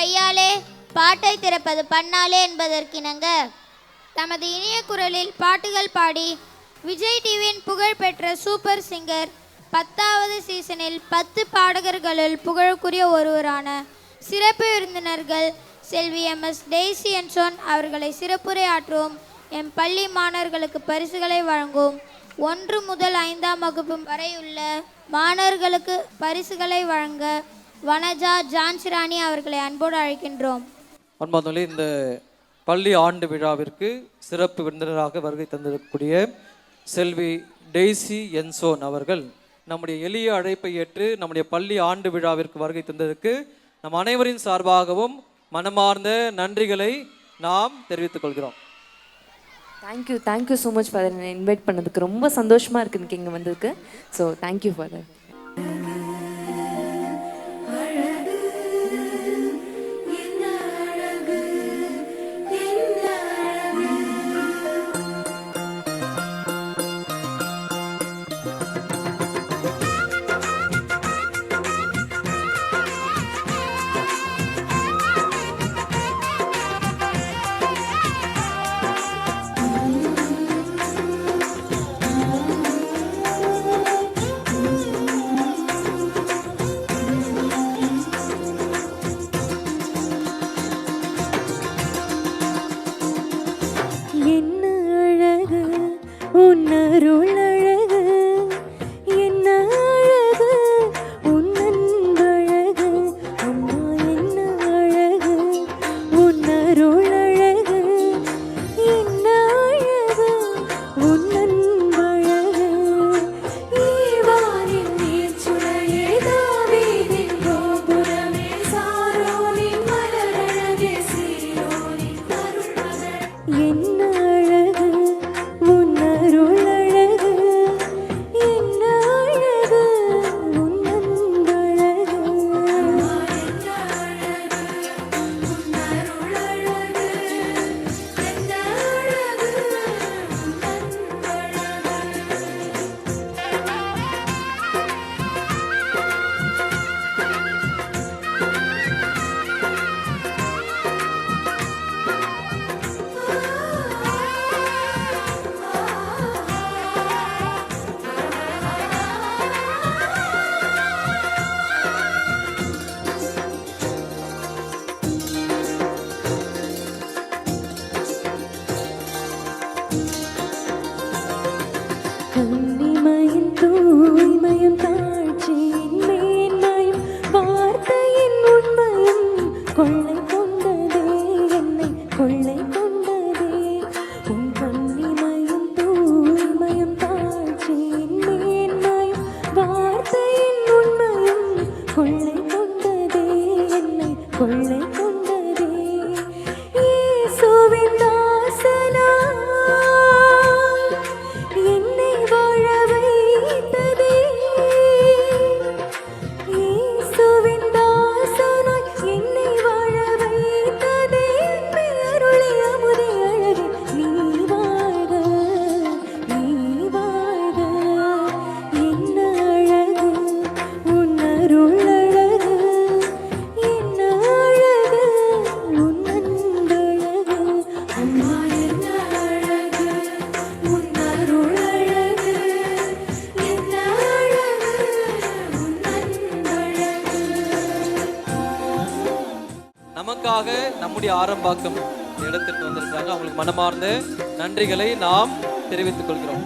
கையாலே பாட்டை திறப்பது பண்ணாலே என்பதற்கிணங்க தமது இனிய குரலில் பாட்டுகள் பாடி விஜய் டிவியின் புகழ்பெற்ற சூப்பர் சிங்கர் 10வது சீசனில் 10 பாடகர்களுள் புகழுக்குரிய ஒருவரான சிறப்பு விருந்தினர்கள் செல்வி MS டெய்சி என்சோன் அவர்களை சிறப்புரை ஆற்றுவோம். எம் பள்ளி மாணவர்களுக்கு பரிசுகளை வழங்கும் 1 முதல் 5ஆம் வகுப்பு வரை உள்ள மாணவர்களுக்கு பரிசுகளை வழங்க வனஜா ஜான்சிராணி அவர்களை அன்போடு அழைக்கின்றோம். அன்பார்ந்தவர்களே, இந்த பள்ளி ஆண்டு விழாவிற்கு சிறப்பு விருந்தினராக வருகை தந்திருக்கக்கூடிய செல்வி டெய்சி என்சோன் அவர்கள் நம்முடைய எளிய அழைப்பை ஏற்று நம்முடைய பள்ளி ஆண்டு விழாவிற்கு வருகை தந்ததற்கு நம் அனைவரின் சார்பாகவும் மனமார்ந்த நன்றிகளை நாம் தெரிவித்துக் கொள்கிறோம். Thank you so much father. என்னை இன்வைட் பண்ணதுக்கு ரொம்ப சந்தோஷமாக இருக்குது எனக்கு இங்கே வந்ததுக்கு. So thank you father. கண்ணிமையின் தூய்மையும் தாழ்ச்சியின் மேன்மையும் வார்த்தையின் உண்மையும் கொள்ளை கொண்டதே, என்னை கொள்ளை கொண்டதே. உன் கண்ணிமையும் தூய்மையும் தாழ்ச்சியின் மேன்மையும் வார்த்தையின் உண்மையும் கொள்ளை கொண்டதே, என்னை கொள்ளை கொண்டதே. இயேசுவின் தாசனா நமக்காக நம்முடைய ஆரம்பாக்கம் இடத்திற்கு வந்திருக்காங்க. அவங்களுக்கு மனமார்ந்த நன்றிகளை நாம் தெரிவித்துக் கொள்கிறோம்.